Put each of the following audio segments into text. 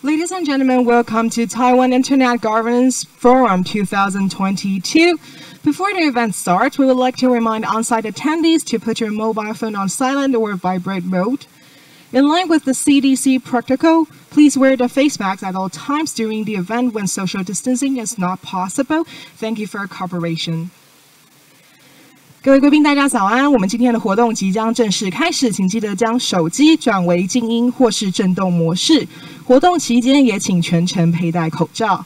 Ladies and gentlemen, welcome to Taiwan Internet Governance Forum 2022. Before the event starts, we would like to remind on-site attendees to put your mobile phone on silent or vibrate mode. In line with the CDC protocol, please wear the face mask at all times during the event when social distancing is not possible. Thank you for your cooperation. 各位贵宾，大家早安！我们今天的活动即将正式开始，请记得将手机转为静音或是震动模式。活动期间也请全程佩戴口罩。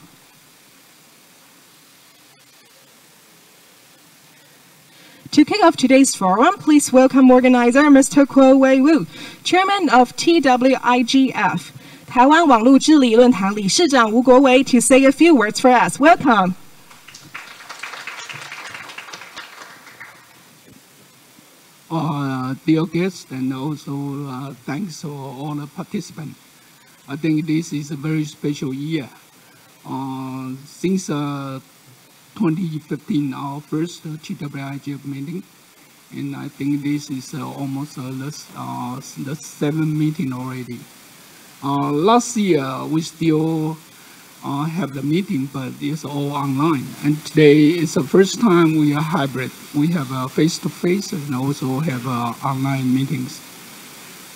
To kick off today's forum, please welcome organizer Mr. Kuo Wei-Wu, Chairman of TWIGF, 台湾网路治理论坛理事长吴国维 to say a few words for us. Welcome. Dear guests, and also thanks to all the participants. I think this is a very special year. Since 2015, our first TWIGF meeting, and I think this is almost the 7th meeting already. Last year, we still have the meeting, but it's all online. And today is the first time we are hybrid. We have a face-to-face and also have online meetings.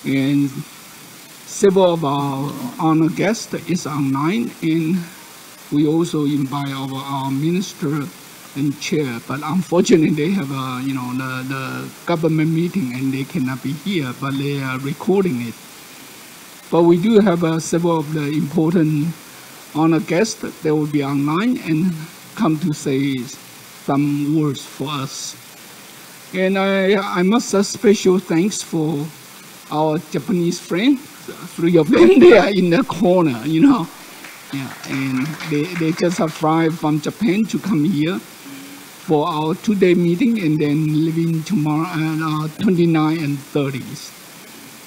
And several of our honored guests is online, and we also invite our minister and chair. But unfortunately, they have the government meeting and they cannot be here, but they are recording it. But we do have several of the important honored guests that will be online and come to say some words for us. And I must say special thanks for our Japanese friends. 3 of them, they are in the corner, Yeah, and they just fly from Japan to come here for our 2-day meeting and then leaving tomorrow at 29 and 30s.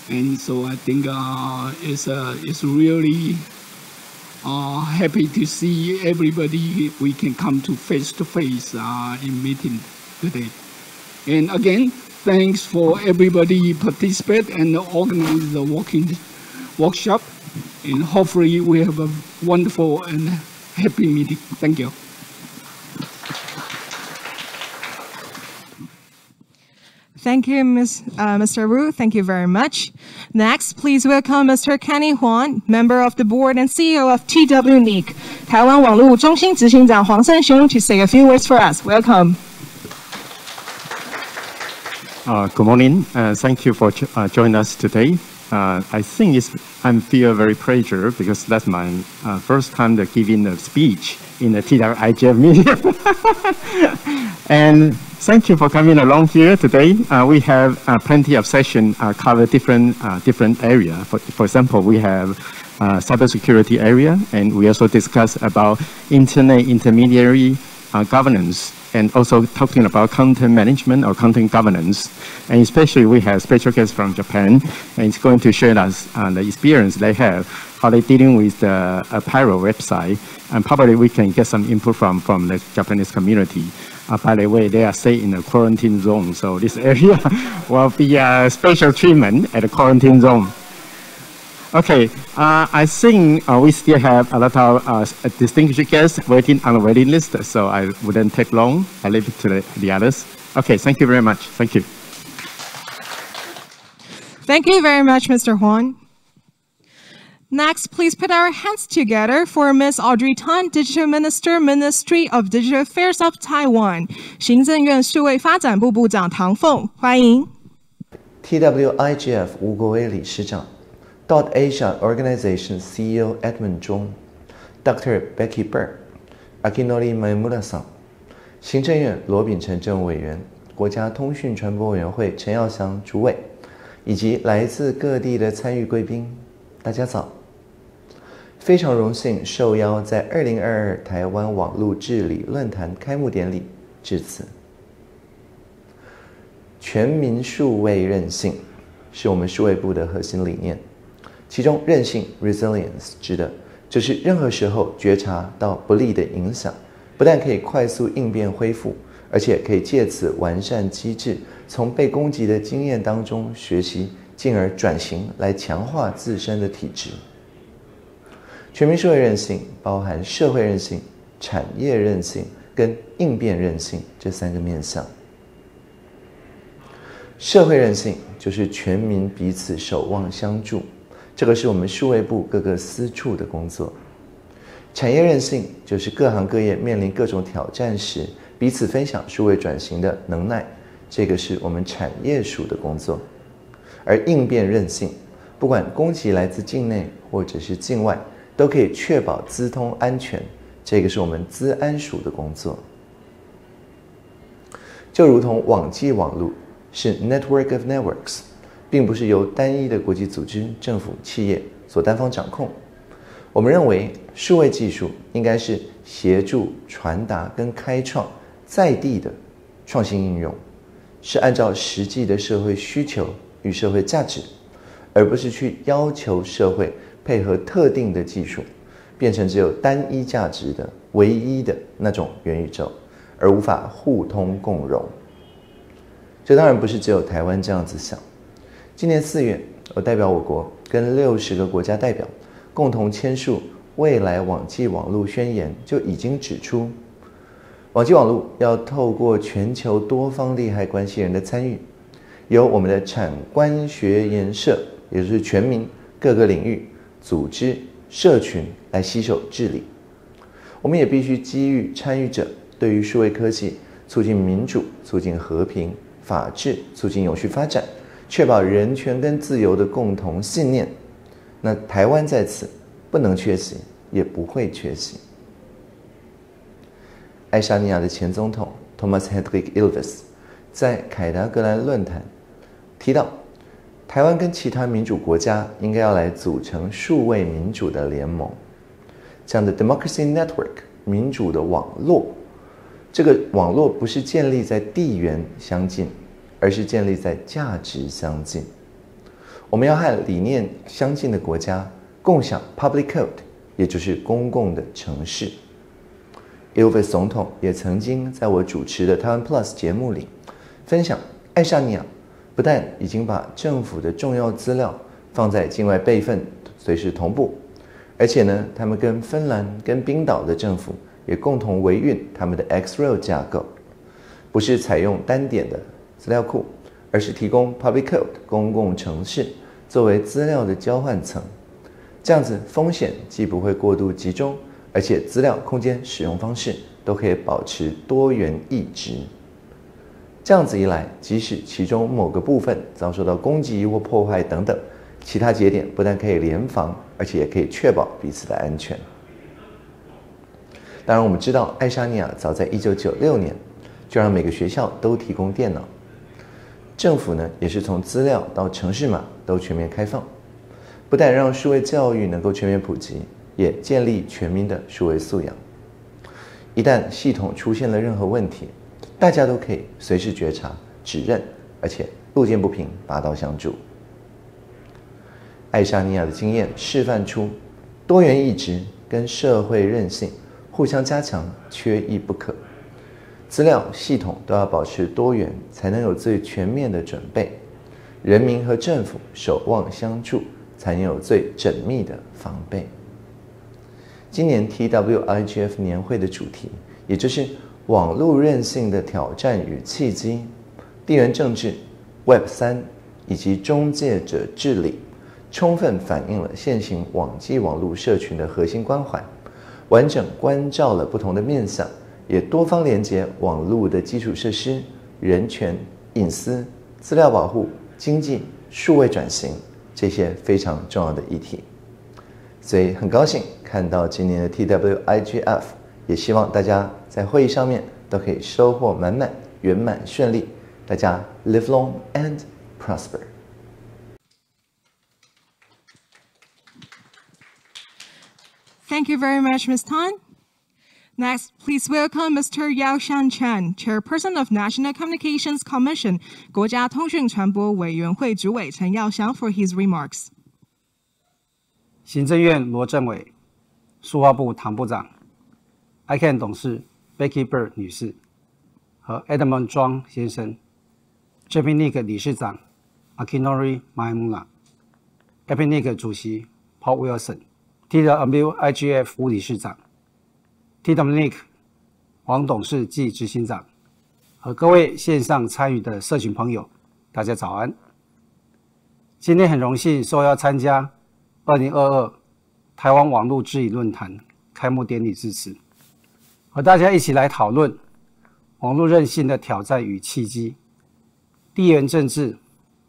And so I think it's really happy to see everybody. We can come to face in meeting today. And again, thanks for everybody participate and organize the workshop. And hopefully we have a wonderful and happy meeting. Thank you. Thank you, Mr. Wu. Thank you very much. Next, please welcome Mr. Kenny Huang, member of the board and CEO of TWIC, 台湾网路中心执行长黄胜雄 to say a few words for us. Welcome. Good morning. Thank you for joining us today. I think I feel very pleasure because that's my first time to giving a speech in the TWIGF meeting. And thank you for coming along here today. We have plenty of sessions cover different area. For example, we have cybersecurity area, and we also discuss about internet intermediary governance, and also talking about content management or content governance. And especially we have special guests from Japan, and it's going to share us the experience they have, how they're dealing with the apparel website, and probably we can get some input from the Japanese community. By the way, they are staying in a quarantine zone, so this area will be a special treatment at the quarantine zone. Okay, I think we still have a lot of distinguished guests waiting on the waiting list, so I wouldn't take long. I leave it to the others. Okay, thank you very much. Thank you. Thank you very much, Mr. Huang. Next, please put our hands together for Ms. Audrey Tan, Digital Minister, Ministry of Digital Affairs of Taiwan. 行政院数位发展部部长唐凤，欢迎。TWIGF 吴国威理事长。DotAsia Organization CEO Edmund Chung, Dr. Becky Burr, Akinori Maemura 桑，行政院罗秉成政务委员，国家通讯传播委员会陈耀祥主委，以及来自各地的参与贵宾，大家早！非常荣幸受邀在2022台湾网路治理论坛开幕典礼致辞。全民数位韧性是我们数位部的核心理念。其中韧性 resilience 指的就是任何时候觉察到不利的影响，不但可以快速应变恢复，而且可以借此完善机制，从被攻击的经验当中学习，进而转型来强化自身的体质。全民数位韧性包含社会韧性、产业韧性跟应变韧性这3个面向。社会韧性就是全民彼此守望相助，这个是我们数位部各个司处的工作。产业韧性就是各行各业面临各种挑战时，彼此分享数位转型的能耐，这个是我们产业署的工作。而应变韧性，不管攻击来自境内或者是境外，都可以确保资通安全，这个是我们资安署的工作。就如同网际网路是 Network of Networks， 并不是由单一的国际组织、政府、企业所单方掌控。我们认为，数位技术应该是协助传达跟开创在地的创新应用，是按照实际的社会需求与社会价值，而不是去要求社会配合特定的技术，变成只有单一价值的唯一的那种元宇宙，而无法互通共融。这当然不是只有台湾这样子想。今年4月，我代表我国跟60个国家代表共同签署未来网际网路宣言，就已经指出，网际网路要透过全球多方利害关系人的参与，由我们的产官学研社，也就是全民各个领域、组织、社群来携手治理。我们也必须基于参与者对于数位科技促进民主、促进和平、法治、促进永续发展，确保人权跟自由的共同信念。那台湾在此不能缺席，也不会缺席。爱沙尼亚的前总统 Thomas Hendrik Ilves 在凯达格兰论坛提到，台湾跟其他民主国家应该要来组成数位民主的联盟，这样的 democracy network 民主的网络。这个网络不是建立在地缘相近，而是建立在价值相近。我们要和理念相近的国家共享 public code， 也就是公共的程式。Ilves 总统也曾经在我主持的台湾 Plus 节目里分享，爱沙尼亚不但已经把政府的重要资料放在境外备份，随时同步，而且呢，他们跟芬兰、跟冰岛的政府也共同维运他们的 X-Rail 架构，不是采用单点的资料库，而是提供 public code 公共程式作为资料的交换层。这样子风险既不会过度集中，而且资料空间使用方式都可以保持多元异质。这样子一来，即使其中某个部分遭受到攻击或破坏等等，其他节点不但可以联防，而且也可以确保彼此的安全。当然，我们知道爱沙尼亚早在1996年就让每个学校都提供电脑，政府呢也是从资料到程式码都全面开放，不但让数位教育能够全面普及，也建立全民的数位素养。一旦系统出现了任何问题，大家都可以随时觉察、指认，而且路见不平拔刀相助。爱沙尼亚的经验示范出，多元异质跟社会韧性互相加强，缺一不可。资料系统都要保持多元，才能有最全面的准备。人民和政府守望相助，才能有最缜密的防备。今年 TWIGF 年会的主题，也就是网络韧性的挑战与契机、地缘政治、Web 3以及中介者治理，充分反映了现行网际网络社群的核心关怀，完整关照了不同的面向，也多方连结网络的基础设施、人权、隐私、资料保护、经济、数位转型这些非常重要的议题。所以很高兴看到今年的 TWIGF， 也希望大家在会议上面都可以收获满满、圆满顺利，大家 live long and prosper。Thank you very much, Ms. Tan. Next, please welcome Mr. Yaoshan Chen, Chairperson of National Communications Commission, 国家通讯传播委员会主委陈耀祥 for his remarks. 行政院罗政委、数发部唐部长、ICANN 董事 Becky Burr 女士和 Edmund Chung 先生、APNIC 理事长 Akinori Maemura、APNIC 主席 Paul Wilson、TWIGF 副理事长 ，APNIC 黄董事暨执行长，和各位线上参与的社群朋友，大家早安。今天很荣幸受邀参加2022台湾网路治理论坛开幕典礼致辞，和大家一起来讨论网络韧性的挑战与契机、地缘政治、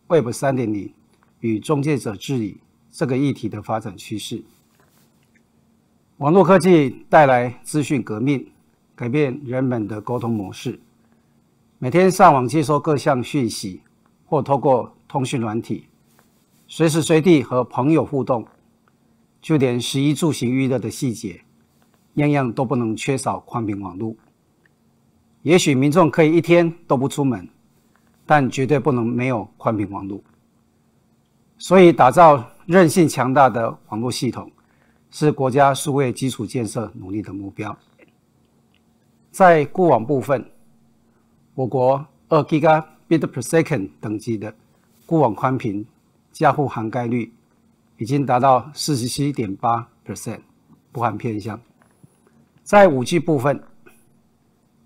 Web 3.0 与中介者治理这个议题的发展趋势。网络科技带来资讯革命，改变人们的沟通模式。每天上网接收各项讯息，或透过通讯软体，随时随地和朋友互动，就连食衣住行娱乐的细节，样样都不能缺少宽频网络。也许民众可以一天都不出门，但绝对不能没有宽频网络。所以，打造韧性强大的网络系统，是国家数位基础建设努力的目标。在固网部分，我国2 Gbps 等级的固网宽频加户涵盖率已经达到 47.8%， 不含偏乡。在5G 部分，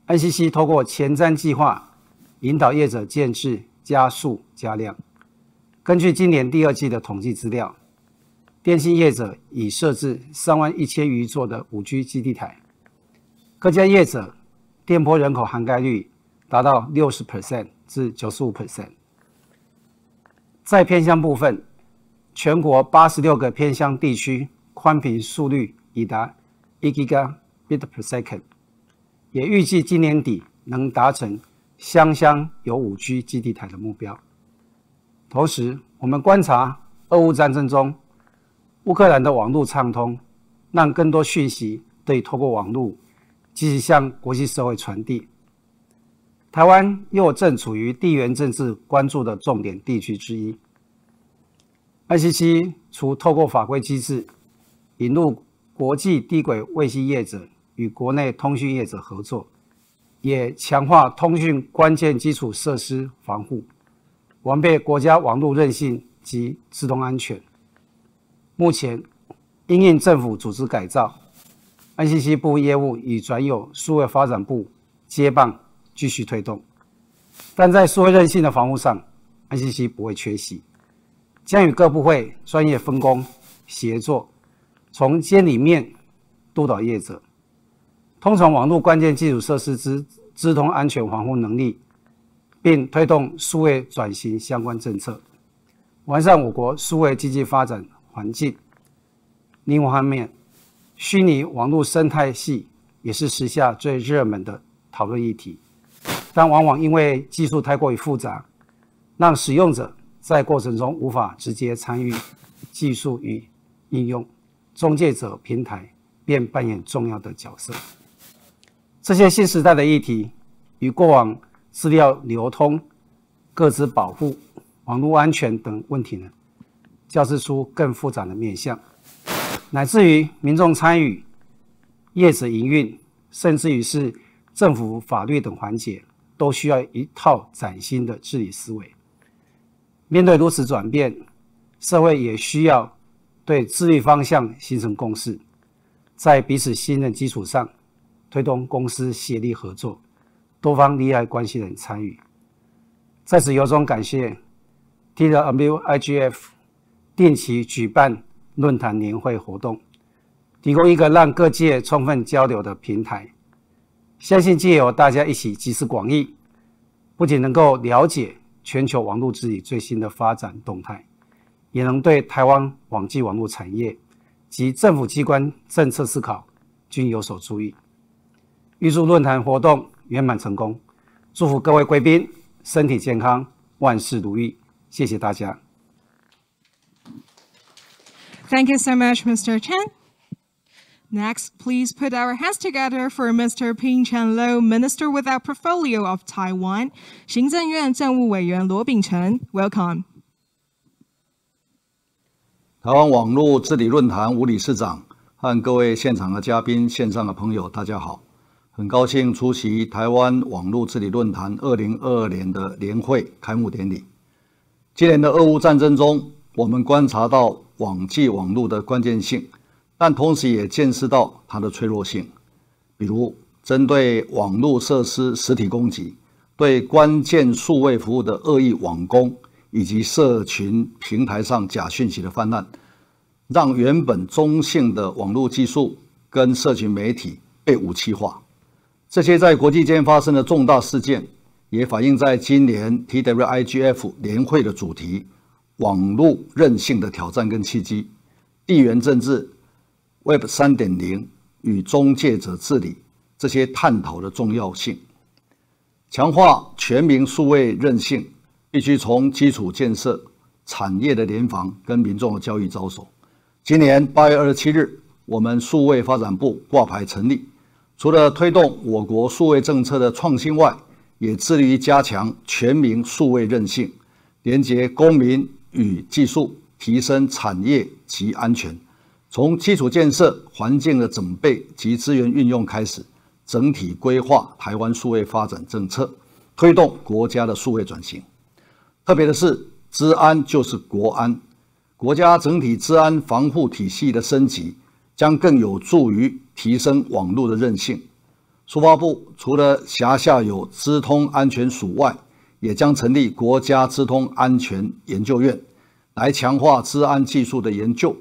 NCC 透过前瞻计划，引导业者建制加速加量。根据今年第2季的统计资料，电信业者已设置31000余座的5G 基地台，各家业者电波人口涵盖率达到 60% 至 95%。在偏乡部分，全国86个偏乡地区宽频速率已达1 Gbps， 也预计今年底能达成乡乡有5G 基地台的目标。同时，我们观察俄乌战争中，乌克兰的网络畅通，让更多讯息得以透过网络积极向国际社会传递。台湾又正处于地缘政治关注的重点地区之一。ICC 除透过法规机制引入国际低轨卫星业者与国内通讯业者合作，也强化通讯关键基础设施防护，完备国家网络韧性及自动安全。目前，因应政府组织改造， NCC 部业务已转由数位发展部接棒继续推动，但在数位韧性的防护上 ，NCC 不会缺席，将与各部会专业分工协作，从监理面督导业者，通从网络关键基础设施之资通安全防护能力，并推动数位转型相关政策，完善我国数位经济发展环境。另一方面，虚拟网络生态系也是时下最热门的讨论议题，但往往因为技术太过于复杂，让使用者在过程中无法直接参与技术与应用，中介者平台便扮演重要的角色。这些新时代的议题与过往资料流通、个资保护、网络安全等问题呢，交织出更复杂的面向，乃至于民众参与、业者营运，甚至于是政府法律等环节，都需要一套崭新的治理思维。面对如此转变，社会也需要对治理方向形成共识，在彼此信任基础上，推动公私协力合作，多方利害关系人参与。在此由衷感谢 TWIGF 定期举办论坛年会活动，提供一个让各界充分交流的平台。相信藉由大家一起集思广益，不仅能够了解全球网络治理最新的发展动态，也能对台湾网际网络产业及政府机关政策思考均有所注意。预祝论坛活动圆满成功，祝福各位贵宾身体健康，万事如意。谢谢大家。Thank you so much, Mr. Chen. Next, please put our hands together for Mr. Ping-Chen Lo, Minister without Portfolio of Taiwan, 行政院政务委员罗秉成 Welcome. 台湾网络治理论坛吴理事长和各位现场的嘉宾、线上的朋友，大家好。很高兴出席台湾网络治理论坛2022年的年会开幕典礼。今年的俄乌战争中，我们观察到网际网络的关键性，但同时也见识到它的脆弱性，比如针对网络设施实体攻击、对关键数位服务的恶意网攻，以及社群平台上假讯息的泛滥，让原本中性的网络技术跟社群媒体被武器化。这些在国际间发生的重大事件，也反映在今年 TWIGF 年会的主题“网络韧性的挑战跟契机”、地缘政治、Web 3.0与中介者治理这些探讨的重要性。强化全民数位韧性，必须从基础建设、产业的联防跟民众的教育着手。今年8月27日，我们数位发展部挂牌成立，除了推动我国数位政策的创新外，也致力于加强全民数位韧性，连结公民与技术，提升产业及安全。从基础建设、环境的整备及资源运用开始，整体规划台湾数位发展政策，推动国家的数位转型。特别的是，资安就是国安，国家整体资安防护体系的升级，将更有助于提升网络的韧性。数发部除了辖下有资通安全署外，也将成立国家资通安全研究院，来强化资安技术的研究。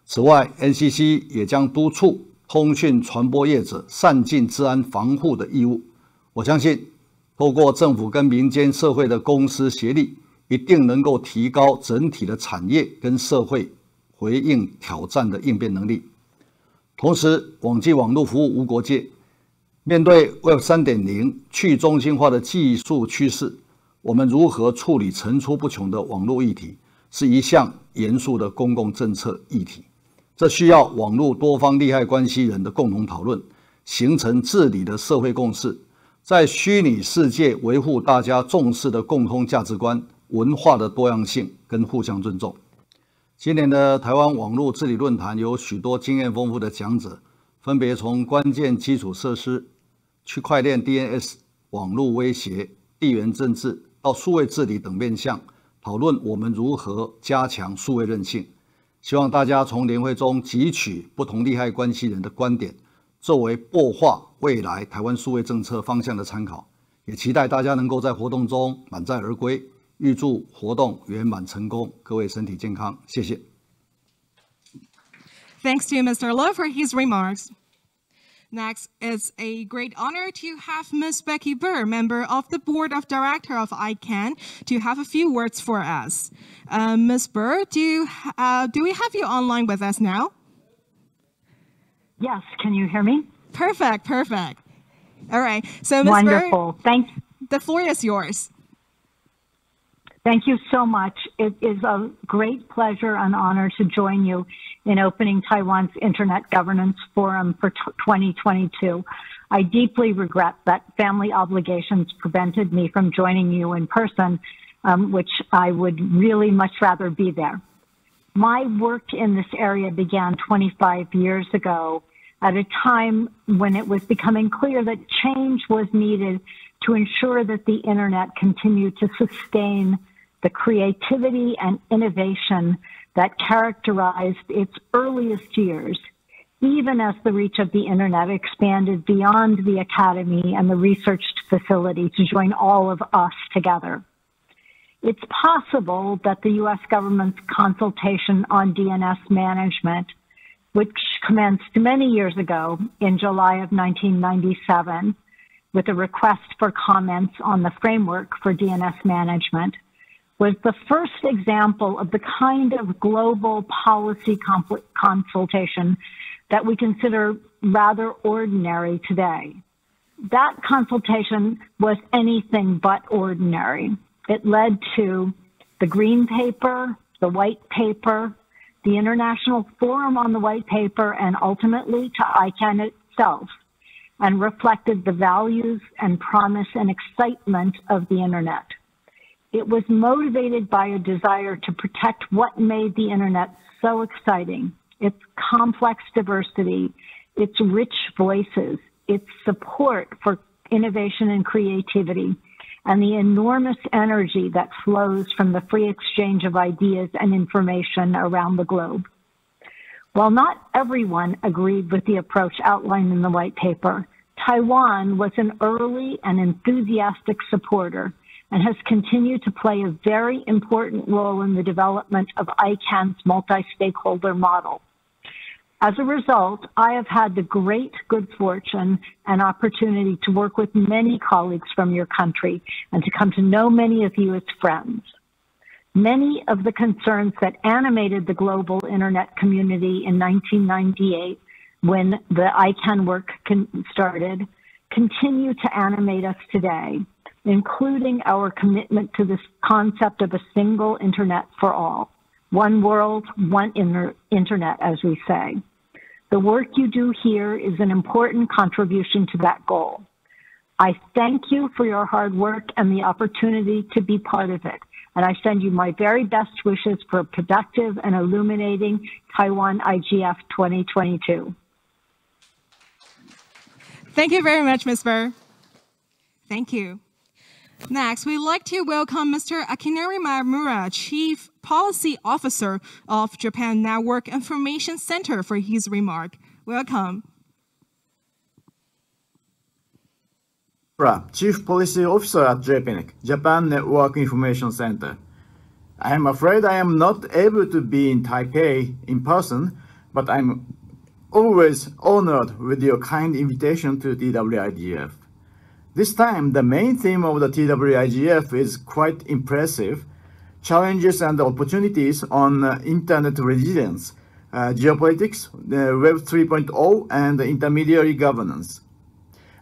此外 ，NCC 也将督促通讯传播业者善尽资安防护的义务。我相信，透过政府跟民间社会的公私协力，一定能够提高整体的产业跟社会回应挑战的应变能力。同时，网际网络服务无国界，面对 Web 3.0 去中心化的技术趋势，我们如何处理层出不穷的网络议题，是一项严肃的公共政策议题。这需要网络多方利害关系人的共同讨论，形成治理的社会共识，在虚拟世界维护大家重视的共同价值观、文化的多样性跟互相尊重。今年的台湾网络治理论坛有许多经验丰富的讲者，分别从关键基础设施、区块链 Dns、网络威胁、地缘政治到数位治理等面向，讨论我们如何加强数位韧性。希望大家从年会中汲取不同利害关系人的观点，作为擘画未来台湾数位政策方向的参考。也期待大家能够在活动中满载而归，预祝活动圆满成功，各位身体健康，谢谢。Thanks to Mr. Lo for his remarks. Next, it's a great honor to have Ms. Becky Burr, member of the Board of Directors of ICANN, to have a few words for us. Ms. Burr, do we have you online with us now? Yes, can you hear me? Perfect, perfect. All right, so Ms. Wonderful. Burr, Thanks. the floor is yours. Thank you so much. It is a great pleasure and honor to join you in opening Taiwan's Internet Governance Forum for 2022. I deeply regret that family obligations prevented me from joining you in person, which I would really much rather be there. My work in this area began 25 years ago at a time when it was becoming clear that change was needed to ensure that the Internet continued to sustain the creativity and innovation that characterized its earliest years, even as the reach of the Internet expanded beyond the academy and the research facility to join all of us together. It's possible that the U.S. government's consultation on DNS management, which commenced many years ago in July of 1997, with a request for comments on the framework for DNS management, was the first example of the kind of global policy consultation that we consider rather ordinary today. That consultation was anything but ordinary. It led to the Green Paper, the White Paper, the International Forum on the White Paper, and ultimately to ICANN itself, and reflected the values and promise and excitement of the Internet. It was motivated by a desire to protect what made the Internet so exciting, its complex diversity, its rich voices, its support for innovation and creativity, and the enormous energy that flows from the free exchange of ideas and information around the globe. While not everyone agreed with the approach outlined in the white paper, Taiwan was an early and enthusiastic supporter and has continued to play a very important role in the development of ICANN's multi-stakeholder model. As a result, I have had the great good fortune and opportunity to work with many colleagues from your country and to come to know many of you as friends. Many of the concerns that animated the global internet community in 1998 when the ICANN work started continue to animate us today, including our commitment to this concept of a single internet for all. One world, one internet, as we say. The work you do here is an important contribution to that goal. I thank you for your hard work and the opportunity to be part of it. And I send you my very best wishes for a productive and illuminating Taiwan IGF 2022. Thank you very much, Ms. Burr. Thank you. Next, we'd like to welcome Mr. Akinori Maemura, Chief Policy Officer of Japan Network Information Center, for his remark. Welcome. Chief Policy Officer at JPNIC, Japan Network Information Center. I am afraid I am not able to be in Taipei in person, but I'm always honored with your kind invitation to TWIGF. This time, the main theme of the TWIGF is quite impressive: challenges and opportunities on internet resilience, geopolitics, Web 3.0, and intermediary governance.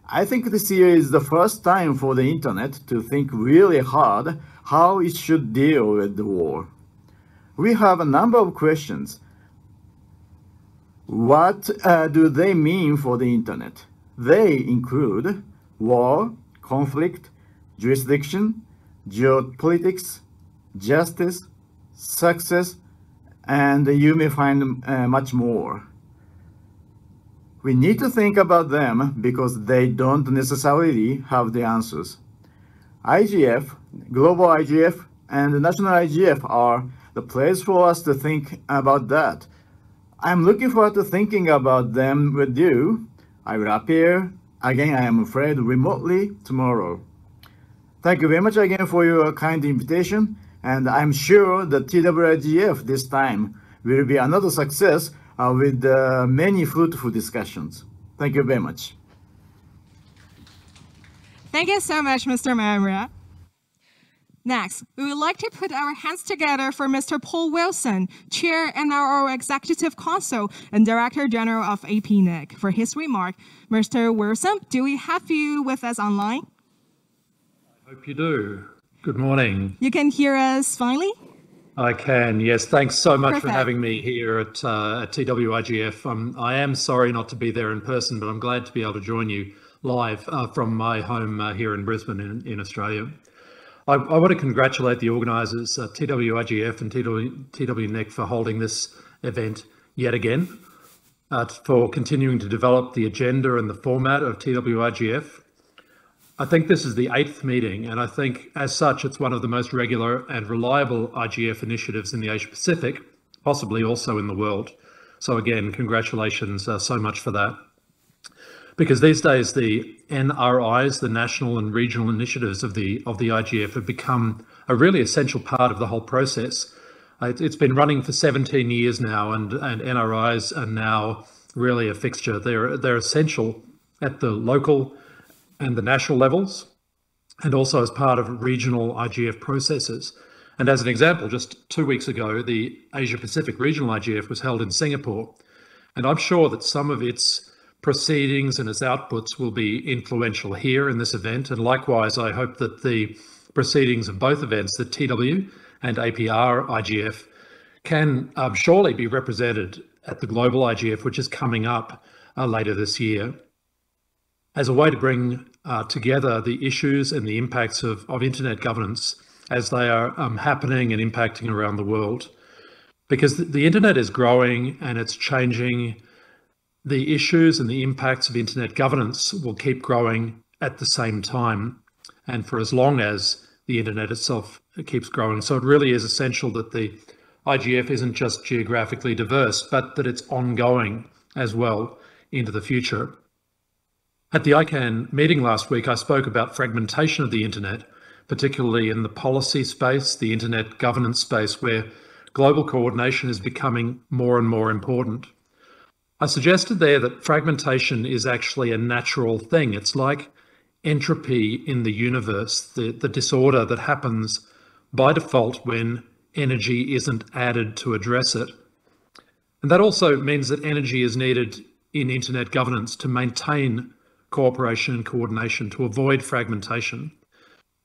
I think this year is the first time for the internet to think really hard how it should deal with the war. We have a number of questions. What do they mean for the internet? They include war, conflict, jurisdiction, geopolitics, justice, success, and you may find much more. We need to think about them because they don't necessarily have the answers. IGF, global IGF, and national IGF are the place for us to think about that. I'm looking forward to thinking about them with you. I will appear again, I am afraid, remotely tomorrow. Thank you very much again for your kind invitation, and I'm sure that TWIGF this time will be another success with many fruitful discussions. Thank you very much. Thank you so much, Mr. Maemura. Next, we would like to put our hands together for Mr. Paul Wilson, Chair and our Executive Council and Director General of APNIC, for his remark. Mr. Wilson, do we have you with us online? I hope you do. Good morning. You can hear us finally? I can, yes. Thanks so much Perfect. for having me here at TWIGF. I am sorry not to be there in person, but I'm glad to be able to join you live from my home here in Brisbane in Australia. I want to congratulate the organisers, TWIGF and TWNIC, for holding this event yet again, for continuing to develop the agenda and the format of TWIGF. I think this is the 8th meeting, and I think as such it's one of the most regular and reliable IGF initiatives in the Asia Pacific, possibly also in the world. So again, congratulations so much for that. Because these days the NRIs, the national and regional initiatives of the IGF, have become a really essential part of the whole process. It's been running for 17 years now, and NRIs are now really a fixture. They're essential at the local and the national levels, and also as part of regional IGF processes. And as an example, just 2 weeks ago, the Asia Pacific Regional IGF was held in Singapore, and I'm sure that some of its proceedings and its outputs will be influential here in this event. And likewise, I hope that the proceedings of both events, the TW and APR IGF, can surely be represented at the global IGF, which is coming up later this year, as a way to bring together the issues and the impacts of internet governance as they are happening and impacting around the world. Because the internet is growing and it's changing. The issues and the impacts of internet governance will keep growing at the same time, and for as long as the internet itself keeps growing. So it really is essential that the IGF isn't just geographically diverse, but that it's ongoing as well into the future. At the ICANN meeting last week, I spoke about fragmentation of the internet, particularly in the policy space, the internet governance space, where global coordination is becoming more and more important. I suggested there that fragmentation is actually a natural thing. It's like entropy in the universe, the disorder that happens by default when energy isn't added to address it. And that also means that energy is needed in internet governance to maintain cooperation and coordination, to avoid fragmentation.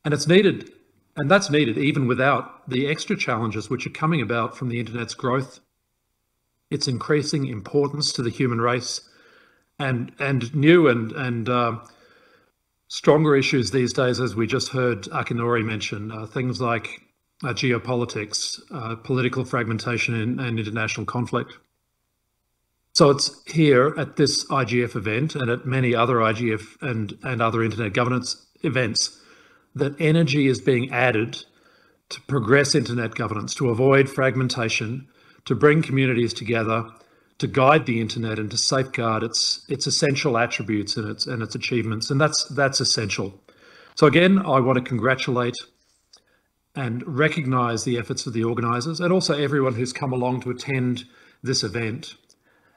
And it's needed, and that's needed even without the extra challenges which are coming about from the internet's growth, its increasing importance to the human race, and new and stronger issues these days, as we just heard Akinori mention, things like geopolitics, political fragmentation and international conflict. So it's here at this IGF event and at many other IGF and other internet governance events that energy is being added to progress internet governance, to avoid fragmentation, to bring communities together, to guide the internet and to safeguard its essential attributes and its achievements. And that's essential. So again, I want to congratulate and recognise the efforts of the organisers and also everyone who's come along to attend this event.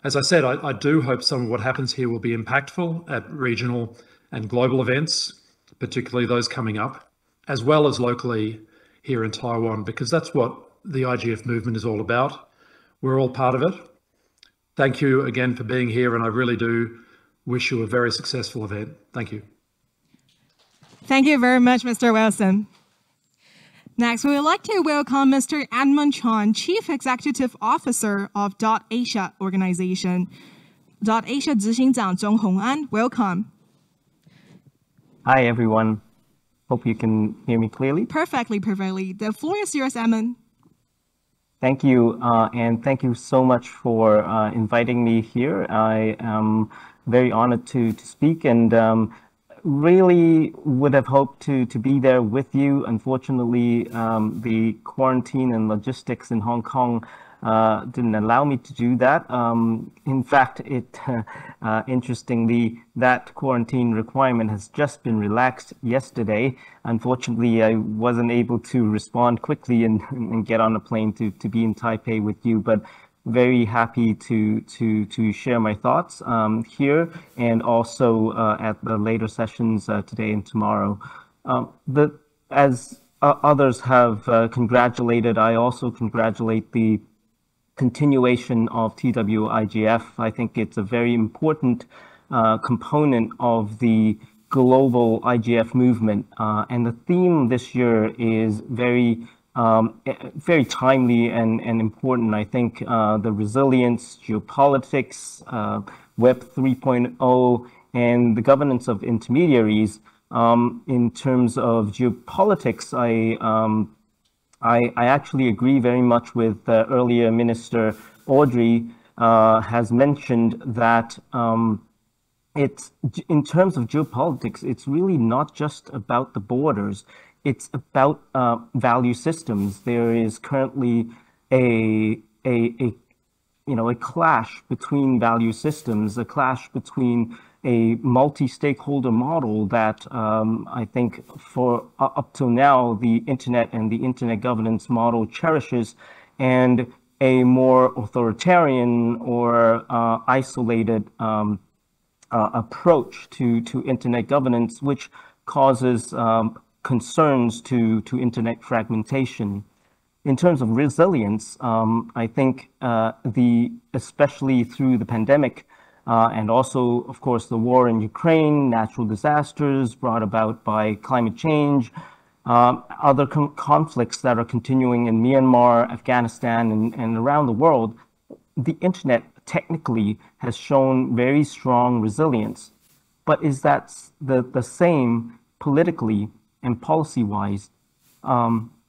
As I said, I do hope some of what happens here will be impactful at regional and global events, particularly those coming up, as well as locally here in Taiwan, because that's what the IGF movement is all about. We're all part of it. Thank you again for being here, and I really do wish you a very successful event. Thank you. Thank you very much, Mr. Wilson. Next, we would like to welcome Mr. Edmund Chung, Chief Executive Officer of DotAsia organization. DotAsia 执行长钟宏安, welcome. Hi, everyone. Hope you can hear me clearly. Perfectly. The floor is yours, Edmund. Thank you, and thank you so much for inviting me here. I am very honored to speak and really would have hoped to be there with you. Unfortunately, the quarantine and logistics in Hong Kong didn't allow me to do that. In fact, interestingly, that quarantine requirement has just been relaxed yesterday. Unfortunately, I wasn't able to respond quickly and get on a plane to be in Taipei with you, but very happy to share my thoughts here and also at the later sessions today and tomorrow. As others have congratulated, I also congratulate the continuation of TWIGF. I think it's a very important component of the global IGF movement, and the theme this year is very timely and important. I think the resilience, geopolitics, Web 3.0, and the governance of intermediaries. In terms of geopolitics, I actually agree very much with earlier Minister Audrey has mentioned that it's in terms of geopolitics, it's really not just about the borders. It's about value systems. There is currently a clash between value systems, a clash between a multi-stakeholder model that I think for up till now the internet and the internet governance model cherishes, and a more authoritarian or isolated approach to internet governance, which causes concerns to internet fragmentation. In terms of resilience, I think especially through the pandemic and also, of course, the war in Ukraine, natural disasters brought about by climate change, other conflicts that are continuing in Myanmar, Afghanistan, and around the world, the internet technically has shown very strong resilience. But is that the same politically and policy-wise,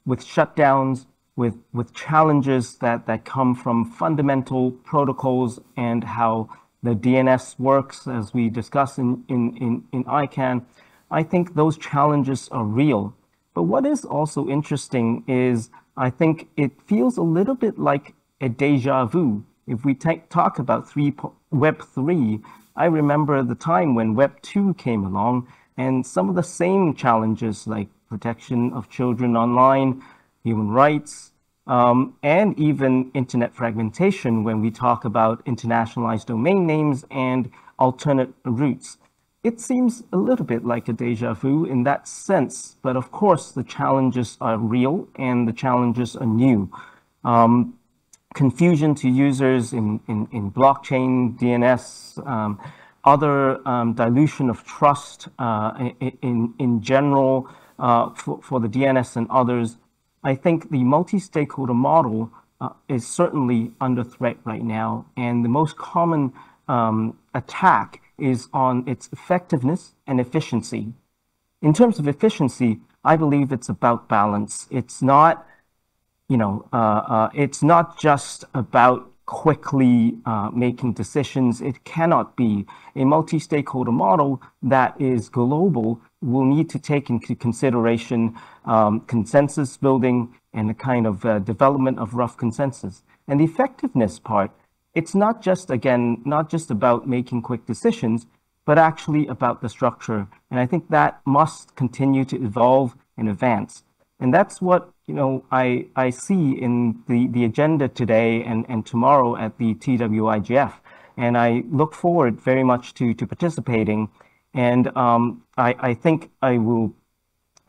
with shutdowns, with challenges that come from fundamental protocols and how the DNS works, as we discussed in ICANN? I think those challenges are real. But what is also interesting is I think it feels a little bit like a deja vu. If we talk about Web 3, I remember the time when Web 2 came along, and some of the same challenges like protection of children online, human rights, and even internet fragmentation when we talk about internationalized domain names and alternate routes. It seems a little bit like a deja vu in that sense, but of course the challenges are real and the challenges are new. Confusion to users in blockchain, DNS, other dilution of trust in general for the DNS and others. I think the multi-stakeholder model is certainly under threat right now, and the most common attack is on its effectiveness and efficiency. In terms of efficiency, I believe it's about balance. It's not, it's not just about quickly making decisions. It cannot be. A multi-stakeholder model that is global will need to take into consideration consensus building and the kind of development of rough consensus. And the effectiveness part, it's not just, again, not just about making quick decisions, but actually about the structure. And I think that must continue to evolve and advance. And that's what, I see in the agenda today and tomorrow at the TWIGF. And I look forward very much to participating. And I think I will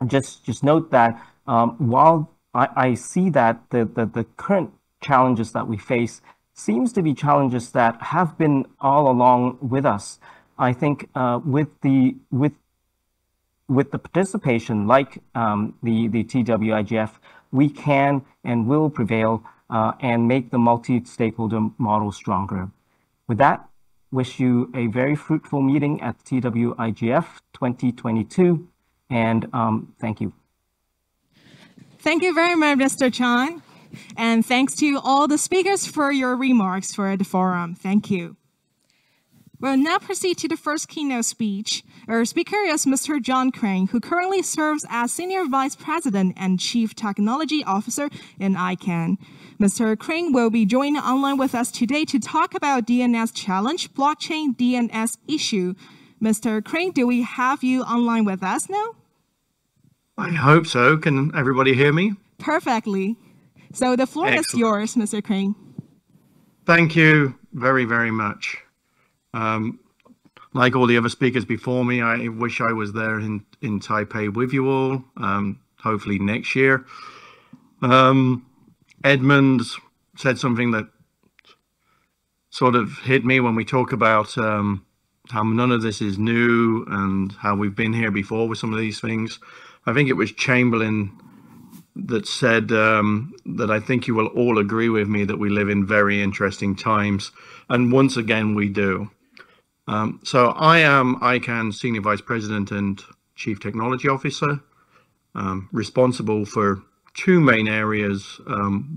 just note that while I see that the current challenges that we face seems to be challenges that have been all along with us, I think with the participation like the TWIGF, we can and will prevail and make the multi-stakeholder model stronger. With that, wish you a very fruitful meeting at TWIGF 2022, and thank you. Thank you very much, Mr. Chung. And thanks to all the speakers for your remarks for the forum. Thank you. We'll now proceed to the first keynote speech. Our speaker is Mr. John Crain, who currently serves as Senior Vice President and Chief Technology Officer in ICANN. Mr. Crain will be joining online with us today to talk about DNS challenge, blockchain DNS issue. Mr. Crain, do we have you online with us now? I hope so. Can everybody hear me? Perfectly. So the floor is yours, Mr. Crain. Thank you very, very much. Like all the other speakers before me, I wish I was there in Taipei with you all, hopefully next year. Edmund said something that sort of hit me when we talk about how none of this is new and how we've been here before with some of these things. I think it was Chamberlain that said that I think you will all agree with me that we live in very interesting times. And once again, we do. So I am ICANN Senior Vice President and Chief Technology Officer, responsible for two main areas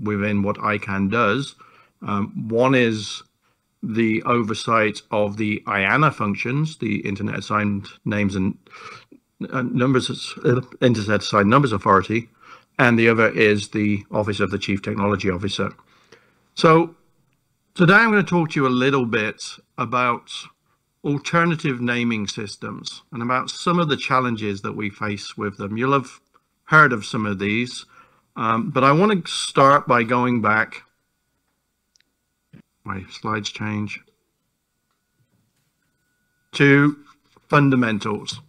within what ICANN does. One is the oversight of the IANA functions, the Internet Assigned Names and Numbers, Internet Assigned Numbers Authority, and the other is the Office of the Chief Technology Officer. So today I'm going to talk to you a little bit about alternative naming systems and about some of the challenges that we face with them. You'll have heard of some of these, but I want to start by going back. My slides change to fundamentals.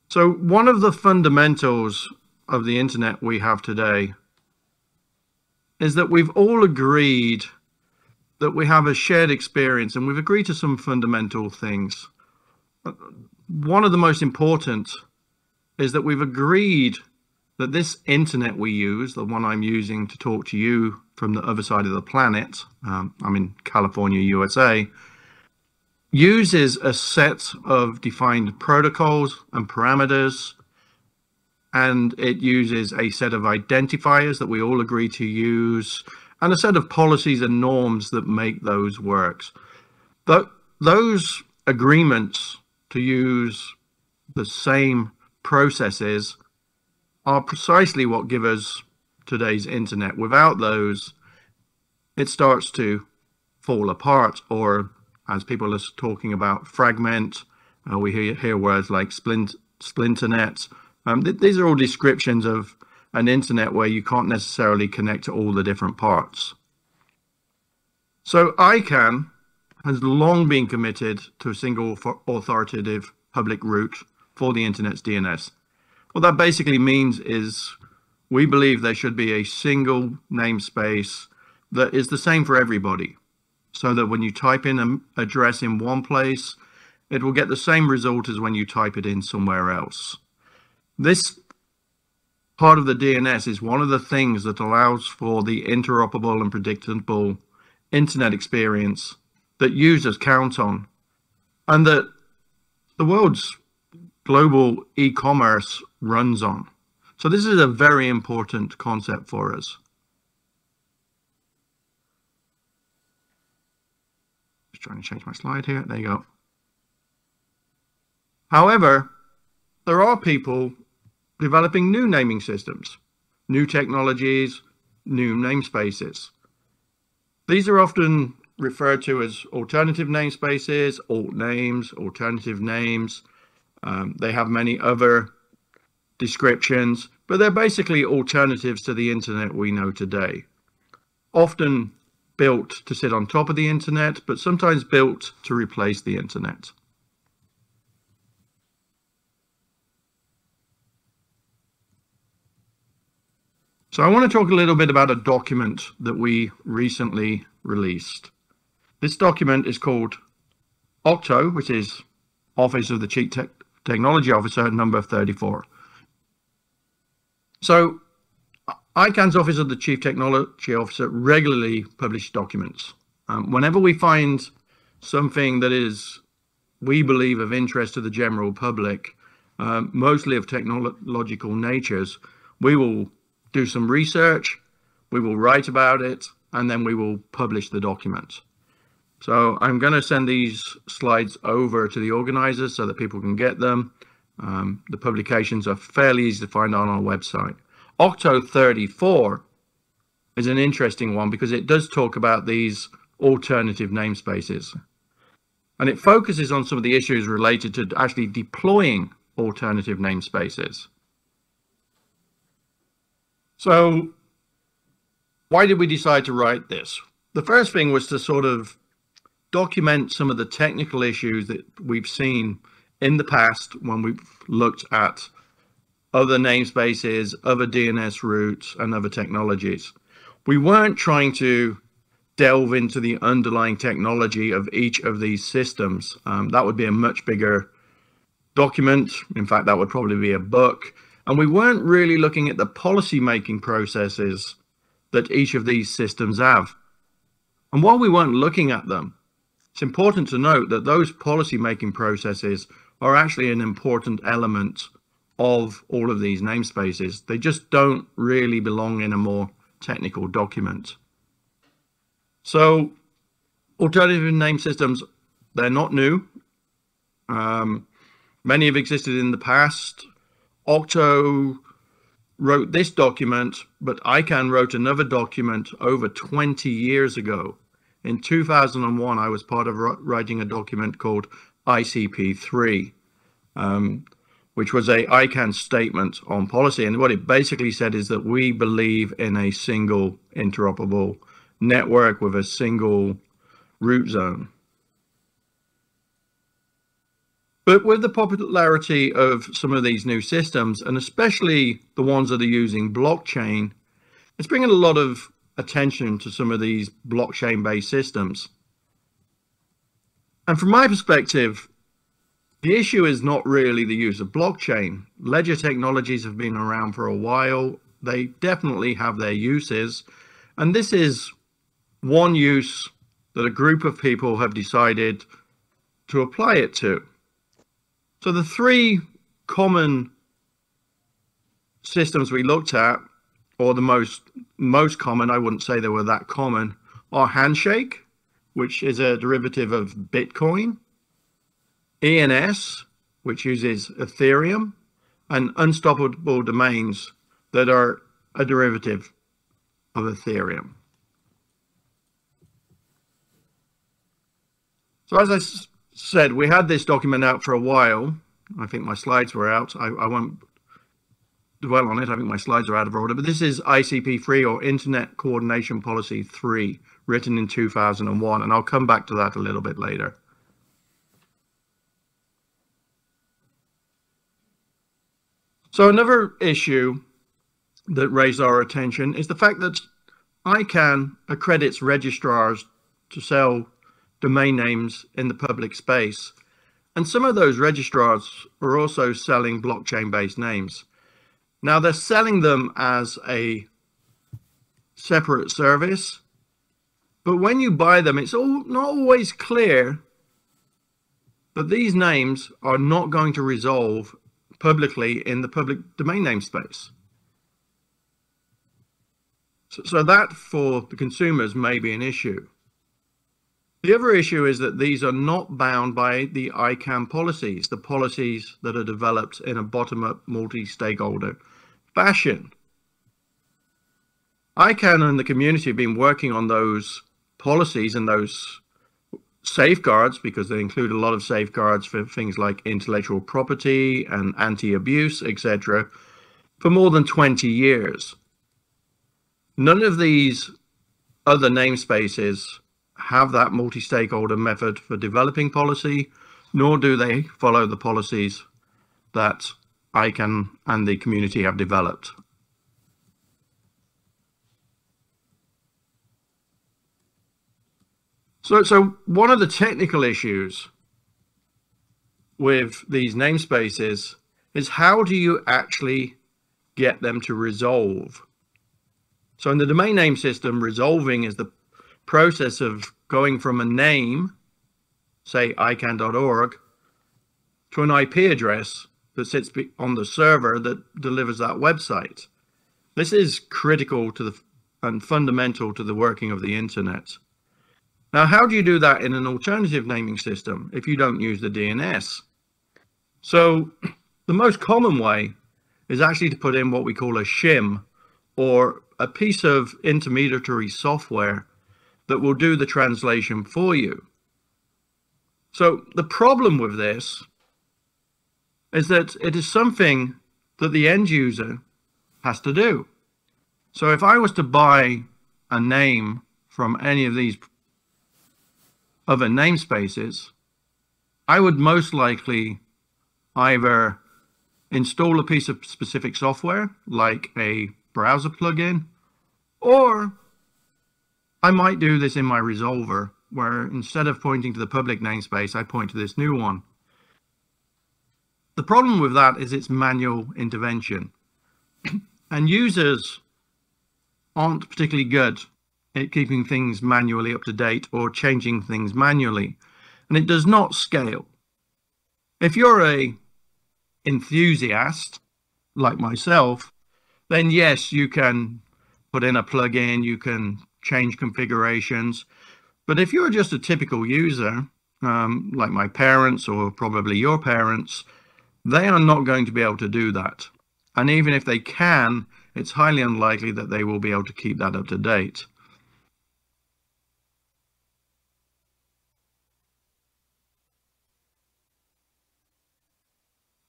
So one of the fundamentals of the internet we have today is that we've all agreed that we have a shared experience, and we've agreed to some fundamental things. One of the most important is that we've agreed that this internet we use, the one I'm using to talk to you from the other side of the planet, I'm in California, USA, uses a set of defined protocols and parameters, and it uses a set of identifiers that we all agree to use, and a set of policies and norms that make those works. Those agreements to use the same processes are precisely what give us today's internet. Without those, it starts to fall apart, or as people are talking about, fragment. We hear words like splinternet. These are all descriptions of an internet where you can't necessarily connect to all the different parts. So ICANN has long been committed to a single authoritative public route for the internet's DNS. What that basically means is we believe there should be a single namespace that is the same for everybody, so that when you type in an address in one place, it will get the same result as when you type it in somewhere else. This part of the DNS is one of the things that allows for the interoperable and predictable internet experience that users count on, and that the world's global e-commerce runs on. So this is a very important concept for us. Just trying to change my slide here. There you go. However, there are people developing new naming systems, new technologies, new namespaces. These are often referred to as alternative namespaces, alt names, alternative names. They have many other descriptions, but they're basically alternatives to the internet we know today. Often built to sit on top of the internet, but sometimes built to replace the internet. So I want to talk a little bit about a document that we recently released. This document is called OCTO, which is Office of the Chief Technology Officer, number 34. So ICANN's Office of the Chief Technology Officer regularly publish documents. Whenever we find something that is, we believe, of interest to the general public, mostly of technological natures, we will do some research, we will write about it, and then we will publish the document. So I'm going to send these slides over to the organizers so that people can get them. The publications are fairly easy to find on our website. OCTO 34 is an interesting one because it does talk about these alternative namespaces. And it focuses on some of the issues related to actually deploying alternative namespaces. So why did we decide to write this? The first thing was to sort of document some of the technical issues that we've seen in the past when we've looked at other namespaces, other DNS routes, and other technologies. We weren't trying to delve into the underlying technology of each of these systems. That would be a much bigger document. In fact, that would probably be a book. And we weren't really looking at the policy-making processes that each of these systems have. And while we weren't looking at them, it's important to note that those policy-making processes are actually an important element of all of these namespaces. They just don't really belong in a more technical document. So alternative name systems, they're not new. Many have existed in the past. OCTO wrote this document, but ICANN wrote another document over 20 years ago. In 2001, I was part of writing a document called ICP3, which was a ICANN statement on policy. And what it basically said is that we believe in a single interoperable network with a single root zone. But with the popularity of some of these new systems, and especially the ones that are using blockchain, it's bringing a lot of attention to some of these blockchain-based systems. And from my perspective, the issue is not really the use of blockchain. Ledger technologies have been around for a while. They definitely have their uses. And this is one use that a group of people have decided to apply it to. So the three common systems we looked at, or the most common, I wouldn't say they were that common, are Handshake, which is a derivative of Bitcoin, ENS, which uses Ethereum, and unstoppable domains that are a derivative of Ethereum. So as I said, we had this document out for a while. I think my slides were out. I won't dwell on it. I think my slides are out of order. But this is ICP3, or Internet Coordination Policy 3, written in 2001. And I'll come back to that a little bit later. So another issue that raised our attention is the fact that ICANN accredits registrars to sell domain names in the public space. And some of those registrars are also selling blockchain-based names. Now, they're selling them as a separate service, but when you buy them, it's not always clear that these names are not going to resolve publicly in the public domain name space. So that, for the consumers, may be an issue. The other issue is that these are not bound by the ICANN policies, the policies that are developed in a bottom-up multi-stakeholder fashion. ICANN and the community have been working on those policies and those safeguards, because they include a lot of safeguards for things like intellectual property and anti-abuse, etc., for more than 20 years. None of these other namespaces have that multi-stakeholder method for developing policy, nor do they follow the policies that ICANN and the community have developed. So one of the technical issues with these namespaces is, how do you actually get them to resolve? So in the domain name system, resolving is the process of going from a name, say icann.org, to an IP address that sits on the server that delivers that website. This is critical to and fundamental to the working of the internet. Now, how do you do that in an alternative naming system if you don't use the DNS? So the most common way is actually to put in what we call a shim, or a piece of intermediary software that will do the translation for you. So the problem with this is that it is something that the end user has to do. So if I was to buy a name from any of these other namespaces, I would most likely either install a piece of specific software, like a browser plugin, or I might do this in my resolver, where instead of pointing to the public namespace, I point to this new one. The problem with that is it's manual intervention, and users aren't particularly good at keeping things manually up to date or changing things manually, and it does not scale. If you're an enthusiast like myself, then yes, you can put in a plugin, you can change configurations. But if you're just a typical user, like my parents or probably your parents, they are not going to be able to do that. And even if they can, it's highly unlikely that they will be able to keep that up to date.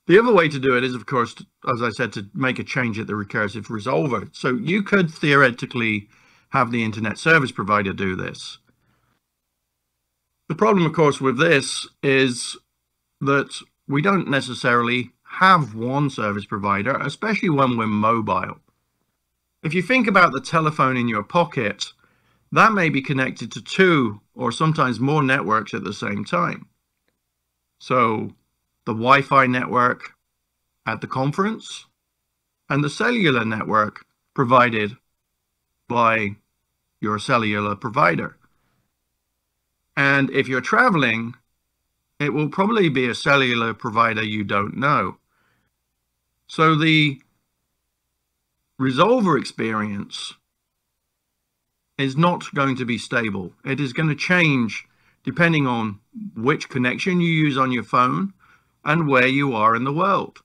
The other way to do it is, of course, as I said, to make a change at the recursive resolver. So you could theoretically have the internet service provider do this. The problem, of course, with this is that we don't necessarily have one service provider, especially when we're mobile. If you think about the telephone in your pocket, that may be connected to 2 or sometimes more networks at the same time. So the Wi-Fi network at the conference and the cellular network provided by your cellular provider. And if you're traveling, it will probably be a cellular provider you don't know. So the resolver experience is not going to be stable. It is going to change depending on which connection you use on your phone and where you are in the world.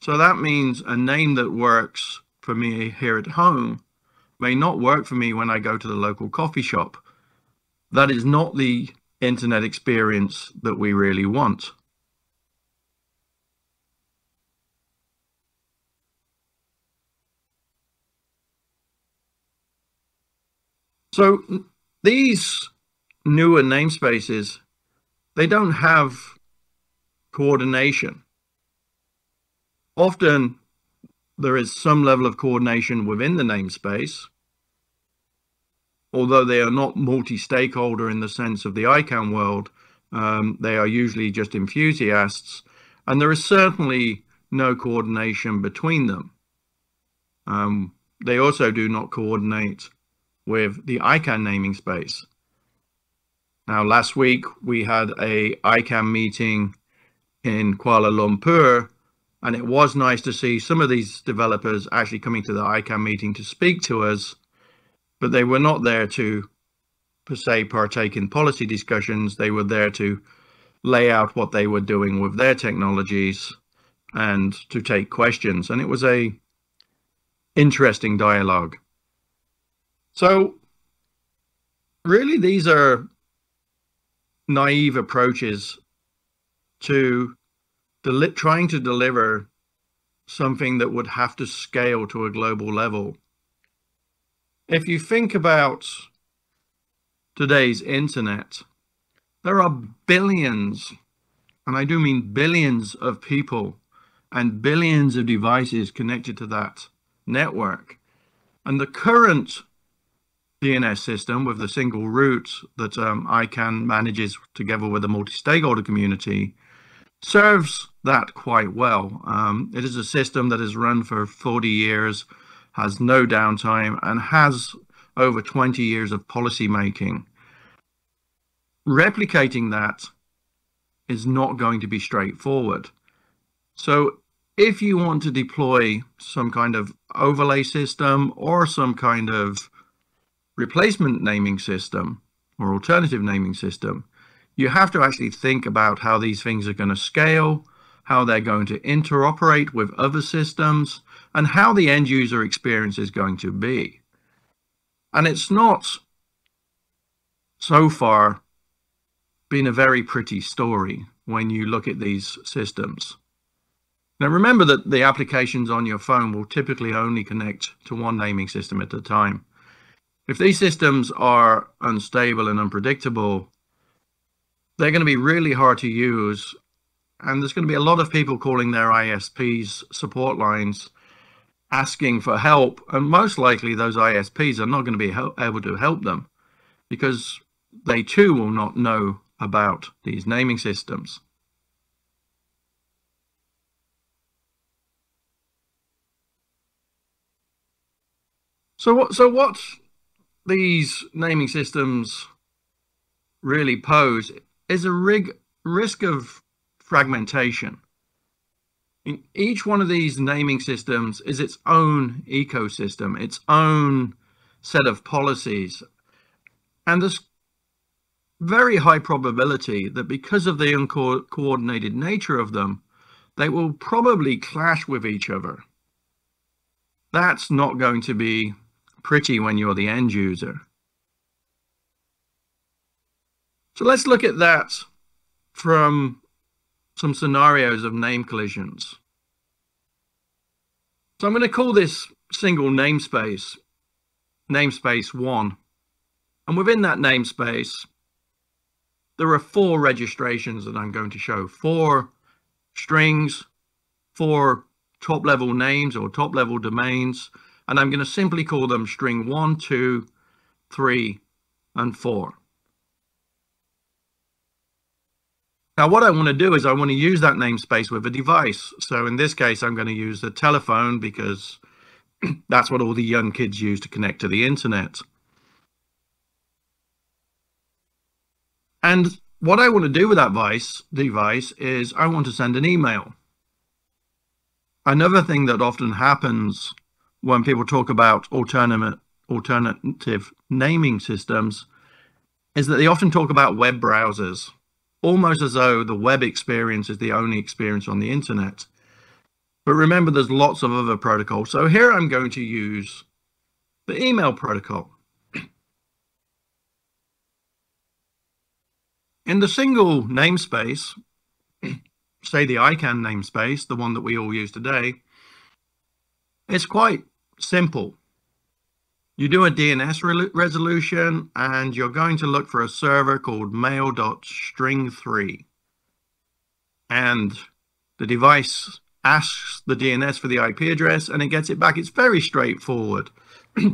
So that means a name that works for me here at home may not work for me when I go to the local coffee shop. That is not the internet experience that we really want. So these newer namespaces, they don't have coordination. Often there is some level of coordination within the namespace, although they are not multi-stakeholder in the sense of the ICANN world. They are usually just enthusiasts, and there is certainly no coordination between them. They also do not coordinate with the ICANN naming space. Now, last week we had a ICANN meeting in Kuala Lumpur, and it was nice to see some of these developers actually coming to the ICANN meeting to speak to us, but they were not there to, per se, partake in policy discussions. They were there to lay out what they were doing with their technologies and to take questions. And it was a interesting dialogue. So really, these are naive approaches to trying to deliver something that would have to scale to a global level. If you think about today's internet, there are billions, and I do mean billions of people and billions of devices connected to that network. And the current DNS system with the single root that ICANN manages together with the multi-stakeholder community serves that quite well. It is a system that has run for 40 years, has no downtime, and has over 20 years of policy making. Replicating that is not going to be straightforward. So if you want to deploy some kind of overlay system or some kind of replacement naming system or alternative naming system, you have to actually think about how these things are going to scale, how they're going to interoperate with other systems, and how the end user experience is going to be. And it's not so far been a very pretty story when you look at these systems. Now remember that the applications on your phone will typically only connect to one naming system at a time. If these systems are unstable and unpredictable, they're going to be really hard to use, and there's going to be a lot of people calling their ISPs support lines asking for help, and most likely those ISPs are not going to be able to help them because they too will not know about these naming systems. So what these naming systems really pose is a risk of fragmentation. Each one of these naming systems is its own ecosystem, its own set of policies. And there's very high probability that because of the uncoordinated nature of them, they will probably clash with each other. That's not going to be pretty when you're the end user. So let's look at that from some scenarios of name collisions. So I'm going to call this single namespace 1. And within that namespace, there are 4 registrations that I'm going to show. 4 strings, 4 top-level names or top-level domains, and I'm going to simply call them string 1, 2, 3, and 4. Now what I want to do is I want to use that namespace with a device. So in this case, I'm going to use the telephone because that's what all the young kids use to connect to the internet. And what I want to do with that device is I want to send an email. Another thing that often happens when people talk about alternative naming systems is that they often talk about web browsers, almost as though the web experience is the only experience on the internet. But remember, there's lots of other protocols. So here I'm going to use the email protocol. In the single namespace, say the ICANN namespace, the one that we all use today, it's quite simple. You do a DNS resolution, and you're going to look for a server called mail.string3. And the device asks the DNS for the IP address, and it gets it back. It's very straightforward.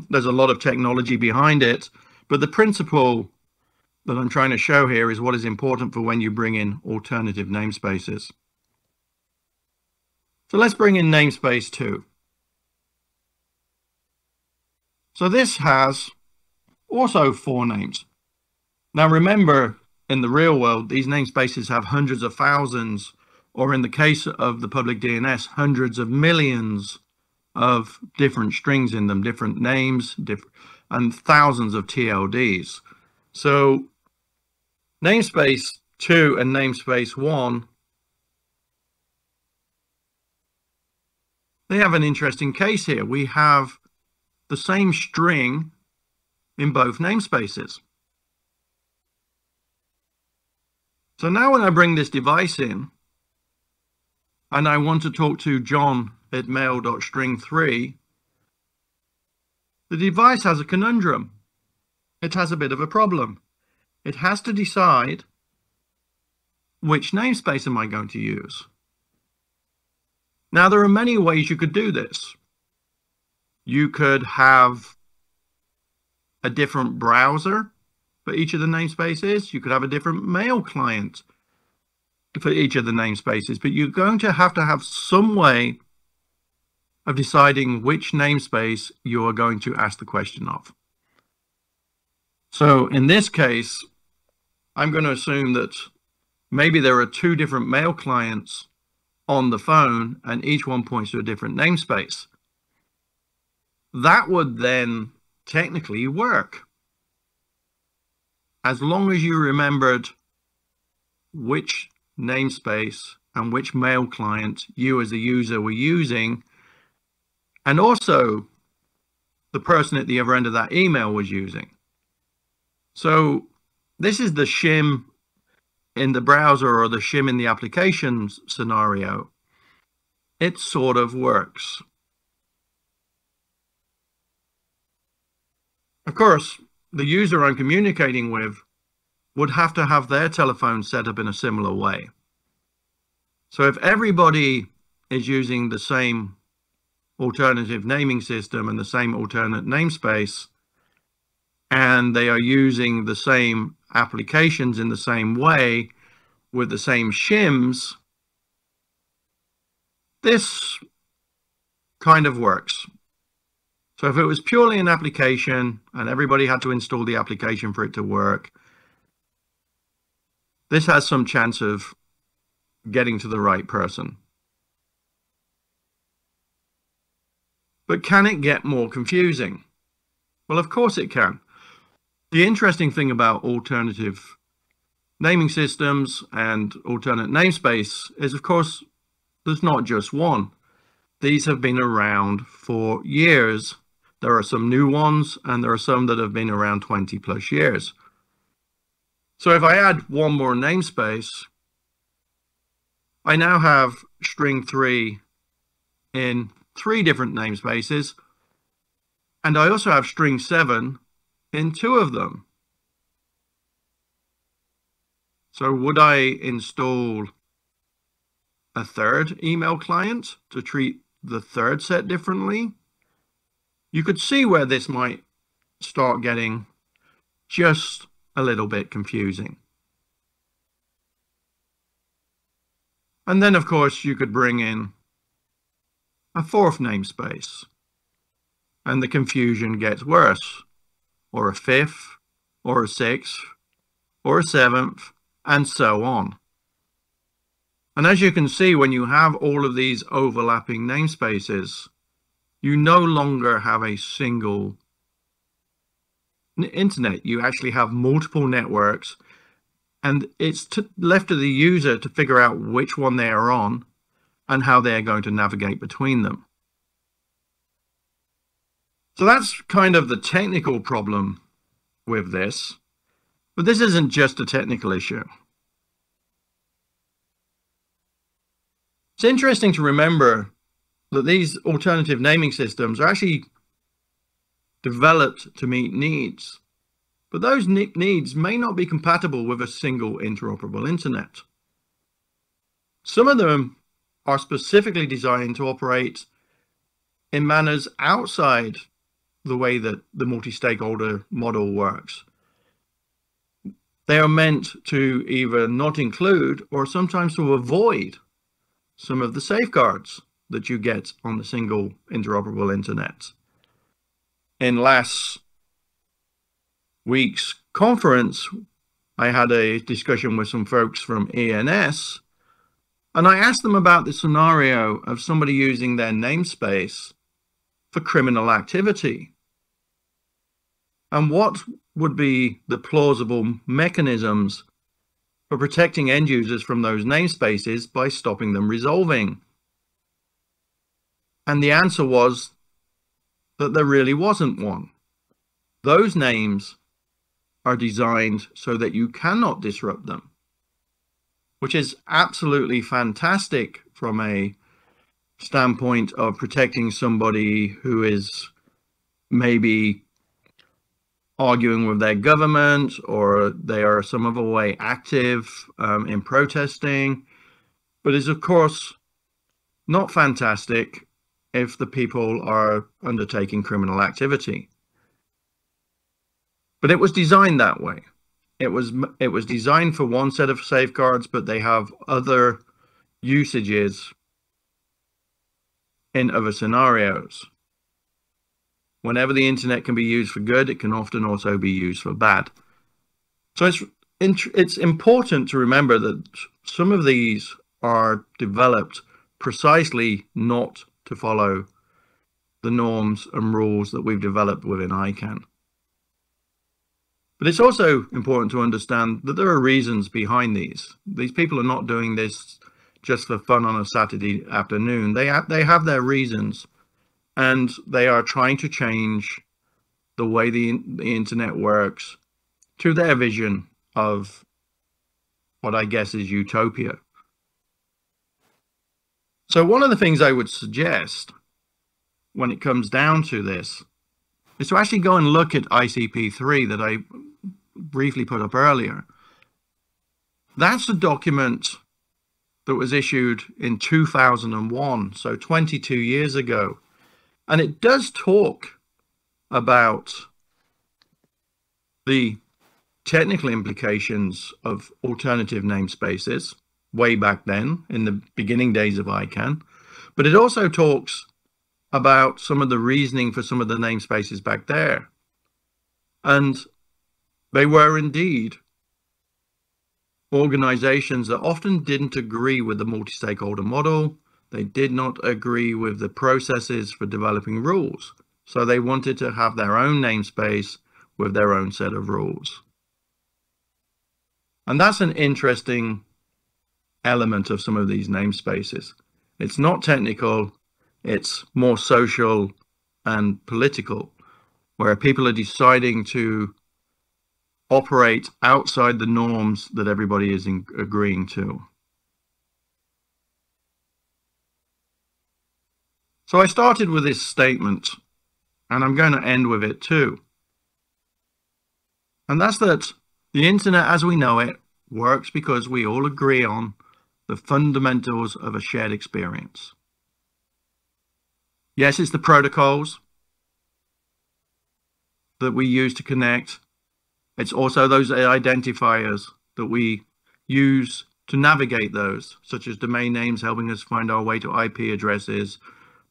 There's a lot of technology behind it, but the principle that I'm trying to show here is what is important for when you bring in alternative namespaces. So let's bring in namespace 2. So this has also 4 names. Now remember, in the real world, these namespaces have hundreds of thousands, or in the case of the public DNS, hundreds of millions of different strings in them, different names, and thousands of TLDs. So namespace 2 and namespace 1, they have an interesting case here. We have the same string in both namespaces. So now when I bring this device in and I want to talk to John at mail.string3, the device has a conundrum. It has a bit of a problem. It has to decide which namespace am I going to use. Now there are many ways you could do this. You could have a different browser for each of the namespaces. You could have a different mail client for each of the namespaces, but you're going to have some way of deciding which namespace you are going to ask the question of. So in this case, I'm going to assume that maybe there are 2 different mail clients on the phone, and each one points to a different namespace. That would then technically work, as long as you remembered which namespace and which mail client you as a user were using, and also the person at the other end of that email was using. So this is the shim in the browser or the shim in the applications scenario. It sort of works. Of course, the user I'm communicating with would have to have their telephone set up in a similar way. So if everybody is using the same alternative naming system and the same alternate namespace, and they are using the same applications in the same way with the same shims, this kind of works. So if it was purely an application and everybody had to install the application for it to work, this has some chance of getting to the right person. But can it get more confusing? Well, of course it can. The interesting thing about alternative naming systems and alternate namespace is, of course, there's not just one. These have been around for years. There are some new ones, and there are some that have been around 20 plus years. So if I add one more namespace, I now have string 3 in 3 different namespaces, and I also have string 7 in 2 of them. So would I install a 3rd email client to treat the 3rd set differently? You could see where this might start getting just a little bit confusing. And then, of course, you could bring in a 4th namespace, and the confusion gets worse, or a 5th, or a 6th, or a 7th, and so on. And as you can see, when you have all of these overlapping namespaces, you no longer have a single internet. You actually have multiple networks, and it's left to the user to figure out which one they are on and how they're going to navigate between them. So that's kind of the technical problem with this. But this isn't just a technical issue. It's interesting to remember that these alternative naming systems are actually developed to meet needs. But those needs may not be compatible with a single interoperable internet. Some of them are specifically designed to operate in manners outside the way that the multi-stakeholder model works. They are meant to either not include or sometimes to avoid some of the safeguards that you get on the single interoperable internet. In last week's conference, I had a discussion with some folks from ENS, and I asked them about the scenario of somebody using their namespace for criminal activity. And what would be the plausible mechanisms for protecting end users from those namespaces by stopping them resolving? And the answer was that there really wasn't one. Those names are designed so that you cannot disrupt them, which is absolutely fantastic from a standpoint of protecting somebody who is maybe arguing with their government, or they are some other way active in protesting, but is of course not fantastic if the people are undertaking criminal activity. But it was designed that way. It was designed for one set of safeguards, but they have other usages in other scenarios. Whenever the internet can be used for good, it can often also be used for bad. So it's important to remember that some of these are developed precisely not to follow the norms and rules that we've developed within ICANN. But it's also important to understand that there are reasons behind these. These people are not doing this just for fun on a Saturday afternoon. They have their reasons, and they are trying to change the way the internet works to their vision of what I guess is utopia. So one of the things I would suggest when it comes down to this is to actually go and look at ICP3 that I briefly put up earlier. That's a document that was issued in 2001, so 22 years ago. And it does talk about the technical implications of alternative namespaces way back then in the beginning days of ICANN. But it also talks about some of the reasoning for some of the namespaces back there. And they were indeed organizations that often didn't agree with the multi-stakeholder model. They did not agree with the processes for developing rules. So they wanted to have their own namespace with their own set of rules. And that's an interesting element of some of these namespaces. It's not technical, it's more social and political, where people are deciding to operate outside the norms that everybody is agreeing to. So I started with this statement, and I'm going to end with it too. And that's that the internet as we know it works because we all agree on the fundamentals of a shared experience. Yes, it's the protocols that we use to connect. It's also those identifiers that we use to navigate those, such as domain names helping us find our way to IP addresses,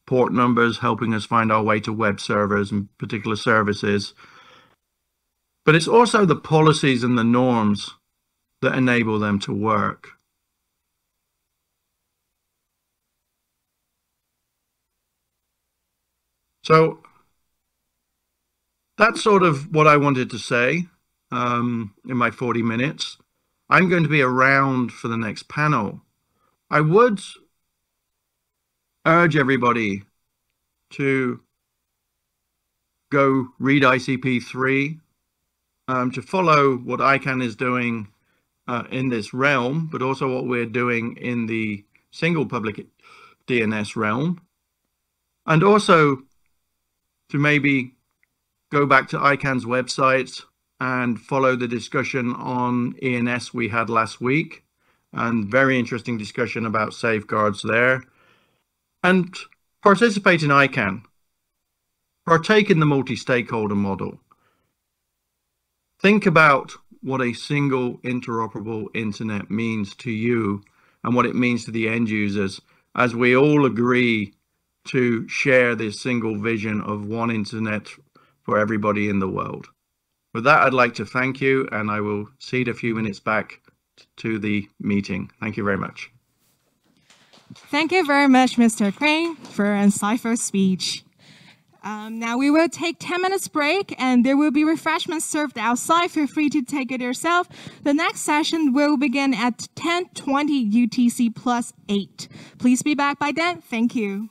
port numbers helping us find our way to web servers and particular services. But it's also the policies and the norms that enable them to work. So that's sort of what I wanted to say in my 40 minutes. I'm going to be around for the next panel. I would urge everybody to go read ICP3, to follow what ICANN is doing in this realm, but also what we're doing in the single public DNS realm, and also to maybe go back to ICANN's website and follow the discussion on ENS we had last week, and very interesting discussion about safeguards there, and participate in ICANN, partake in the multi-stakeholder model. Think about what a single interoperable internet means to you and what it means to the end users as we all agree to share this single vision of one internet for everybody in the world. With that, I'd like to thank you, and I will cede a few minutes back to the meeting. Thank you very much. Thank you very much, Mr. Crain, for an insightful speech. Now we will take 10 minutes break, and there will be refreshments served outside. Feel free to take it yourself. The next session will begin at 10:20 UTC +8. Please be back by then. Thank you.